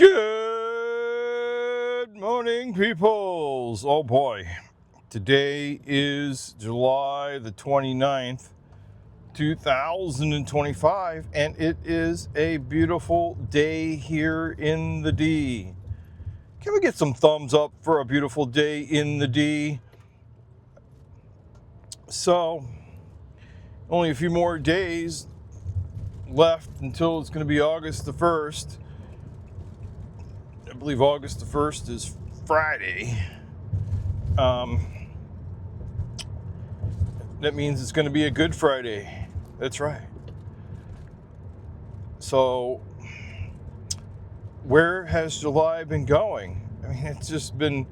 Good morning, peoples. Oh boy, today is July the 29th, 2025, and it is a beautiful day here in the D. Can we get some thumbs up for a beautiful day in the D? So, only a few more days left until it's going to be August the 1st. I believe August the 1st is Friday. That means it's going to be a Good Friday. That's right. So, where has July been going? I mean, it's just been,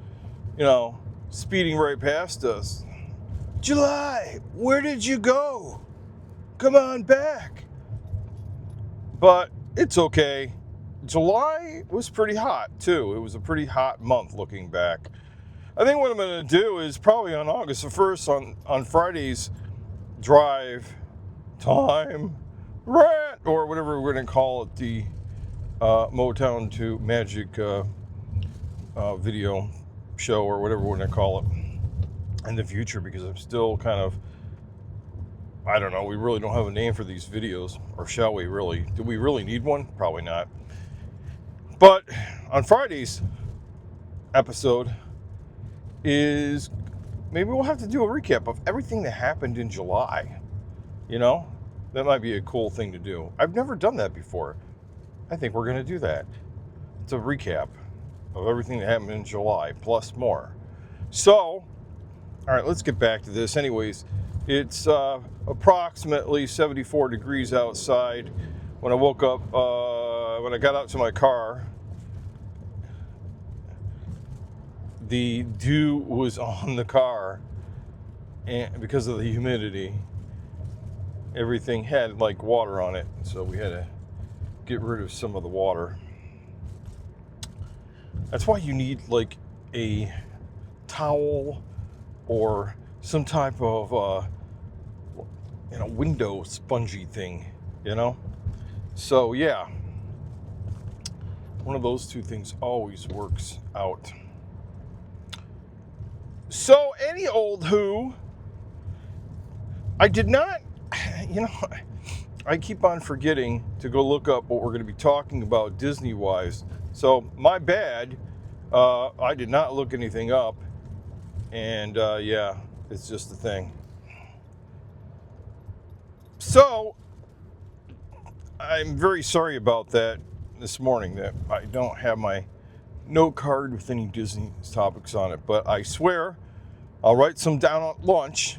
speeding right past us. July, where did you go? Come on back. But it's okay. July was pretty hot, too. It was a pretty hot month looking back. I think what I'm going to do is probably on August the 1st, on Friday's drive time rant, or whatever we're going to call it, the Motown to Magic video show, or whatever we're going to call it in the future, because I'm still kind of, I don't know, we really don't have a name for these videos, or shall we really? Do we really need one? Probably not. But on Friday's episode is, maybe we'll have to do a recap of everything that happened in July. That might be a cool thing to do. I've never done that before. I think we're going to do that. It's a recap of everything that happened in July, plus more. So, all right, let's get back to this. Anyways, it's approximately 74 degrees outside. When I woke up, when I got out to my car, the dew was on the car, and because of the humidity, everything had like water on it, so we had to get rid of some of the water. That's why you need like a towel or some type of window spongy thing, so yeah, one of those two things always works out. So any old who, I did not, I keep on forgetting to go look up what we're going to be talking about Disney-wise. So my bad. I did not look anything up. And yeah, it's just a thing. So I'm very sorry about that this morning, that I don't have my note card with any Disney topics on it. But I swear I'll write some down at lunch,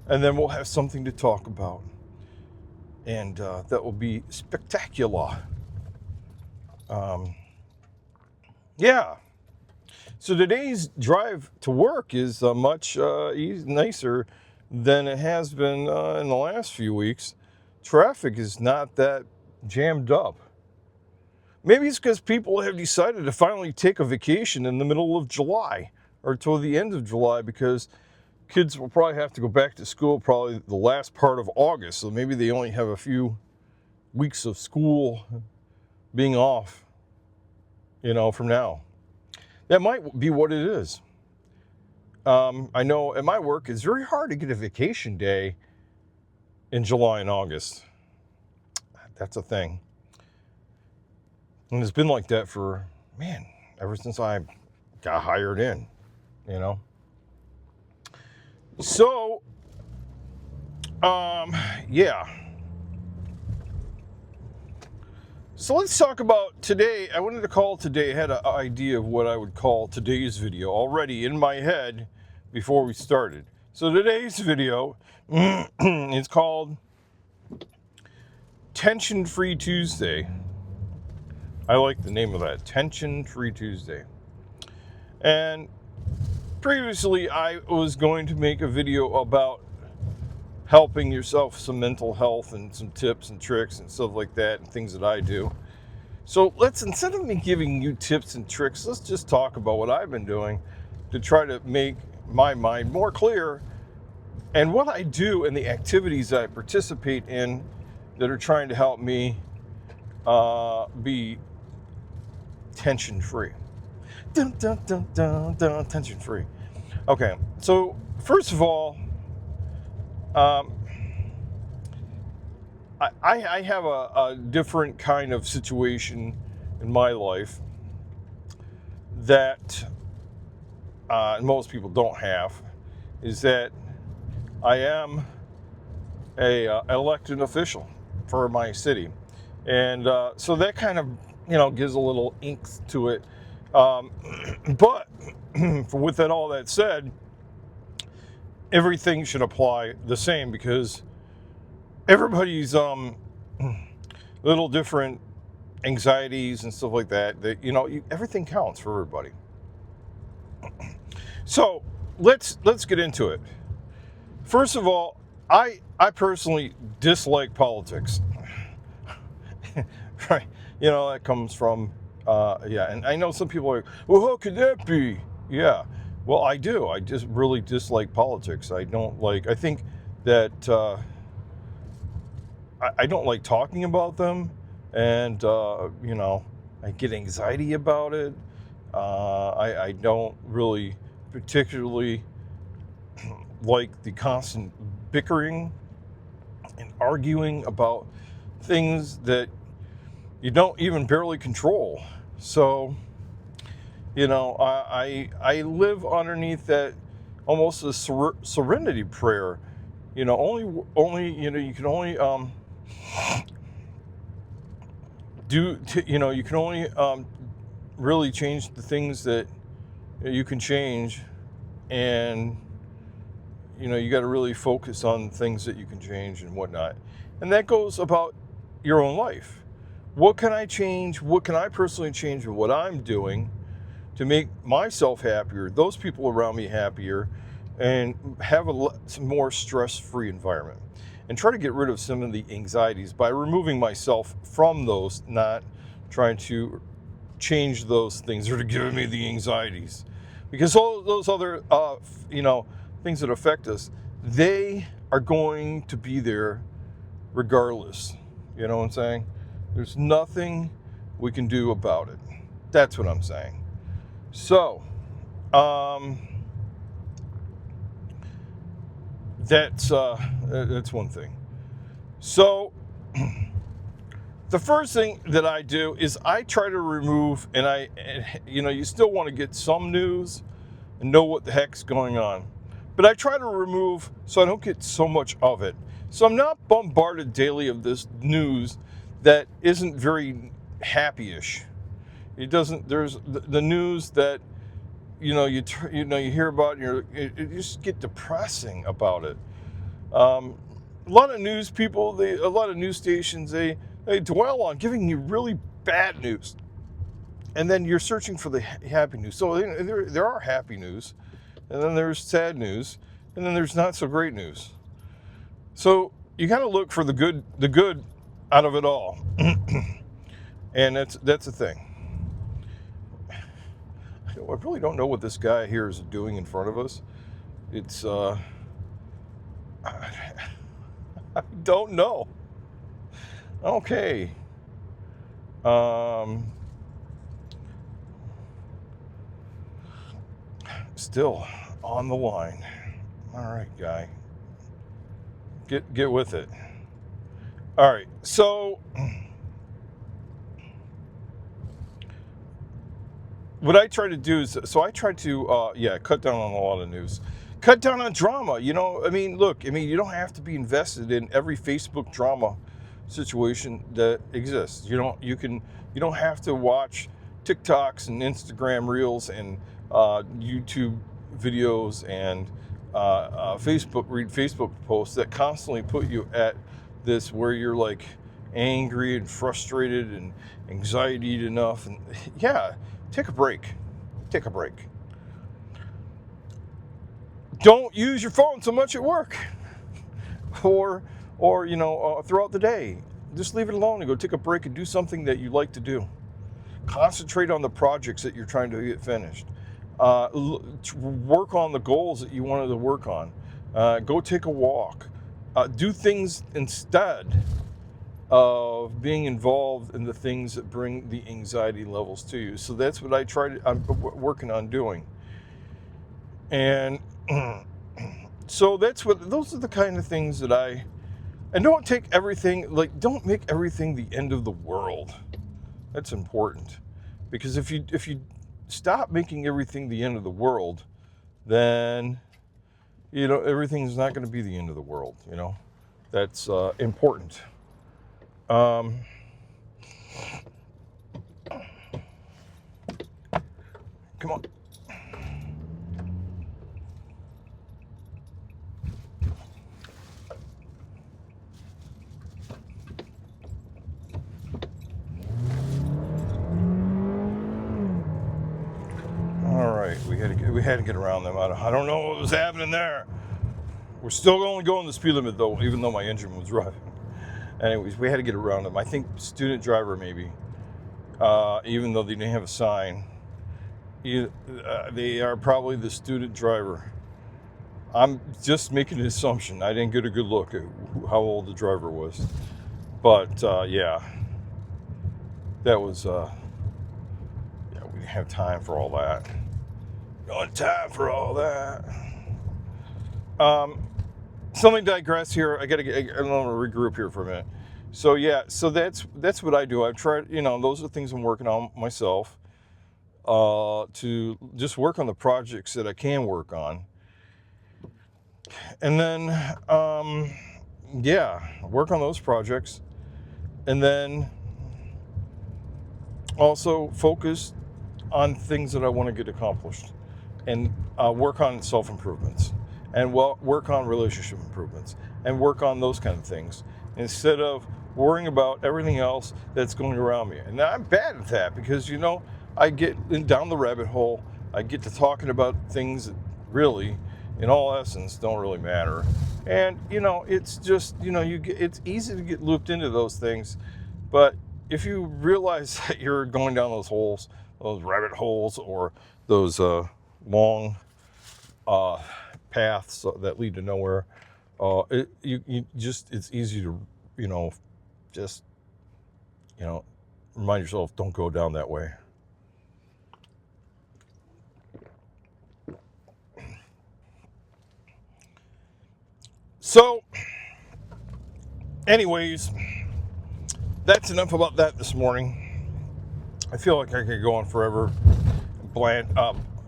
and then we'll have something to talk about. And that will be spectacular. Yeah. So today's drive to work is much nicer than it has been in the last few weeks. Traffic is not that jammed up. Maybe it's because people have decided to finally take a vacation in the middle of July, or till the end of July, because kids will probably have to go back to school probably the last part of August. So maybe they only have a few weeks of school being off, from now. That might be what it is. I know at my work, it's very hard to get a vacation day in July and August. That's a thing. And it's been like that for, ever since I got hired in, So, yeah. So let's talk about today. I wanted to call today, I had an idea of what I would call today's video already in my head before we started. So today's video is called Tension-Free Tuesday. I like the name of that, Tension-Free Tuesday. And previously I was going to make a video about helping yourself some mental health and some tips and tricks and stuff like that, and things that I do. So instead of me giving you tips and tricks, let's just talk about what I've been doing to try to make my mind more clear, and what I do and the activities that I participate in that are trying to help me be tension free. Dun, dun, dun, dun, dun, tension free. Okay, so first of all, um, I have a different kind of situation in my life that most people don't have, is that I am a elected official for my city, and so that kind of gives a little ink to it. But with all that said, everything should apply the same because everybody's little different anxieties and stuff like that. That everything counts for everybody. So let's get into it. First of all, I personally dislike politics. Right? That comes from and I know some people are like, well, how could that be? Yeah. Well, I do. I just really dislike politics. I don't like. I think that I don't like talking about them, and I get anxiety about it. I don't really particularly like the constant bickering and arguing about things that you don't even barely control. So, I live underneath that almost a serenity prayer. Only you can only you can only really change the things that you can change, and you got to really focus on things that you can change and whatnot, and that goes about your own life. What can I change? What can I personally change in what I'm doing to make myself happier, those people around me happier, and have a more stress-free environment, and try to get rid of some of the anxieties by removing myself from those, not trying to change those things that are giving me the anxieties. Because all those other, things that affect us, they are going to be there regardless. You know what I'm saying? There's nothing we can do about it. That's what I'm saying. So, that's one thing. So, the first thing that I do is I try to remove, and you still want to get some news and know what the heck's going on, but I try to remove so I don't get so much of it. So I'm not bombarded daily of this news that isn't very happy-ish. It doesn't. There's the news that you hear about, and you just get depressing about it. A lot of news people, a lot of news stations, they dwell on giving you really bad news, and then you're searching for the happy news. So there are happy news, and then there's sad news, and then there's not so great news. So you got to look for the good out of it all, and that's the thing. I really don't know what this guy here is doing in front of us. It's I don't know. Okay. Still on the line. All right, guy. Get with it. All right. So what I try to do is, I try to cut down on a lot of news. Cut down on drama. You don't have to be invested in every Facebook drama situation that exists. You don't have to watch TikToks and Instagram reels and YouTube videos and read Facebook posts that constantly put you at this where you're like angry and frustrated and anxiety enough. And take a break. Don't use your phone so much at work or throughout the day. Just leave it alone and go take a break and do something that you like to do. Concentrate on the projects that you're trying to get finished. Work on the goals that you wanted to work on. Go take a walk. Do things instead of being involved in the things that bring the anxiety levels to you. So that's what I'm working on doing. And so those are the kind of things that and don't take everything, don't make everything the end of the world. That's important. Because if you stop making everything the end of the world, then, everything's not going to be the end of the world, That's important. Come on. All right, we had to get around them. I don't know what was happening there. We're still only going the speed limit though, even though my engine was driving. Anyways, we had to get around them. I think student driver maybe, even though they didn't have a sign. They are probably the student driver. I'm just making an assumption. I didn't get a good look at how old the driver was. But yeah, that was, we didn't have time for all that. No time for all that. So let me digress here. I'm gonna regroup here for a minute. So yeah, so that's what I do. I've tried, those are things I'm working on myself, to just work on the projects that I can work on. And then, work on those projects. And then also focus on things that I want to get accomplished, and work on self-improvements, and work on relationship improvements, and work on those kind of things, instead of worrying about everything else that's going around me. And I'm bad at that because, I get down the rabbit hole. I get to talking about things that really, in all essence, don't really matter. And, it's just, it's easy to get looped into those things. But if you realize that you're going down those holes, those rabbit holes, or those long paths that lead to nowhere, it's easy to, just, remind yourself, don't go down that way. So, anyways, that's enough about that this morning. I feel like I could go on forever,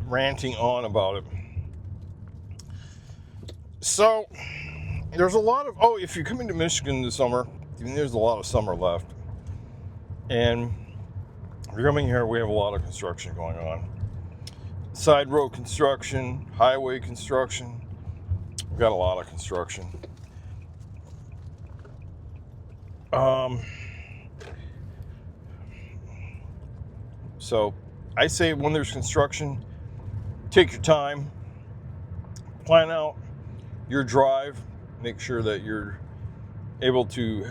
ranting on about it. So, there's a lot of, if you're coming to Michigan this summer, there's a lot of summer left. And if you're coming here, we have a lot of construction going on. Side road construction, highway construction. We've got a lot of construction. So I say when there's construction, take your time, plan out your drive, make sure that you're able to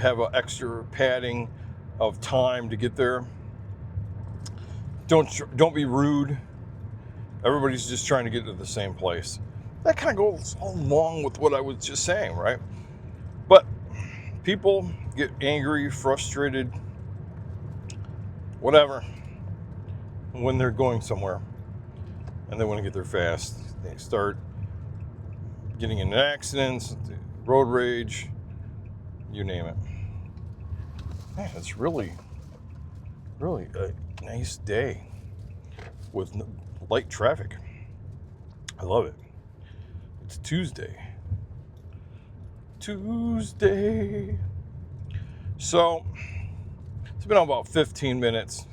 have an extra padding of time to get there. Don't be rude. Everybody's just trying to get to the same place. That kind of goes along with what I was just saying, right? But people get angry, frustrated, whatever, when they're going somewhere and they want to get there fast. They start getting into accidents, road rage, you name it. Man, it's really, really a nice day with light traffic. I love it. It's Tuesday. So, it's been about 15 minutes,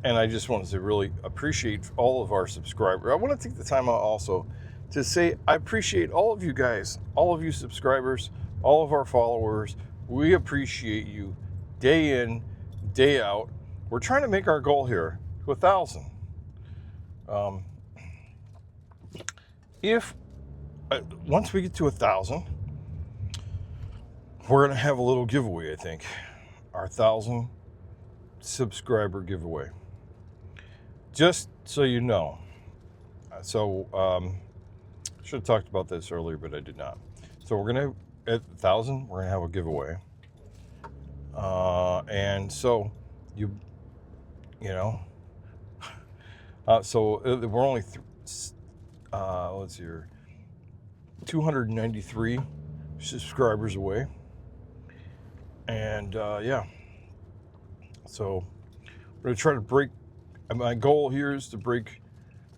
and I just wanted to really appreciate all of our subscribers. I want to take the time out also to say I appreciate all of you guys, all of you subscribers, all of our followers. We appreciate you day in, day out. We're trying to make our goal here to 1,000. Once we get to 1,000, we're going to have a little giveaway, I think. Our 1,000 subscriber giveaway. Just so you know. So, should have talked about this earlier, but I did not. So we're going to, at 1,000, we're going to have a giveaway. And so you know, so we're only let's see here, 293 subscribers away. And yeah, so we're gonna try to break. My goal here is to break.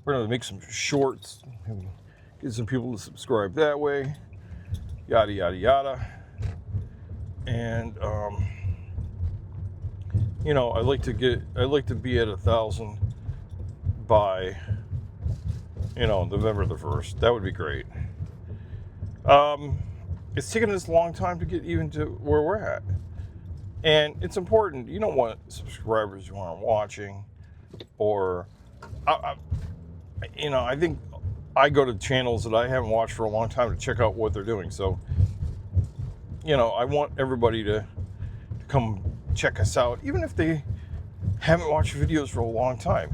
We're gonna make some shorts, get some people to subscribe that way, yada yada yada. And you know, I'd like to be at 1,000 by, you know, November the 1st. That would be great. It's taken us a long time to get even to where we're at. And it's important. You don't want subscribers who aren't watching, or, you know, I think I go to channels that I haven't watched for a long time to check out what they're doing. So, you know, I want everybody to come check us out, even if they haven't watched videos for a long time.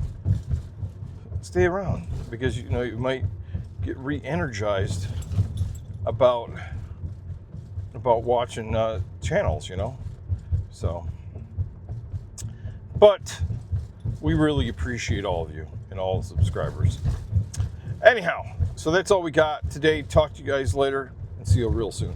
Stay around, because, you know, you might get re-energized about watching channels, you know. So, but we really appreciate all of you and all the subscribers. Anyhow, so that's all we got today. Talk to you guys later, and see you real soon.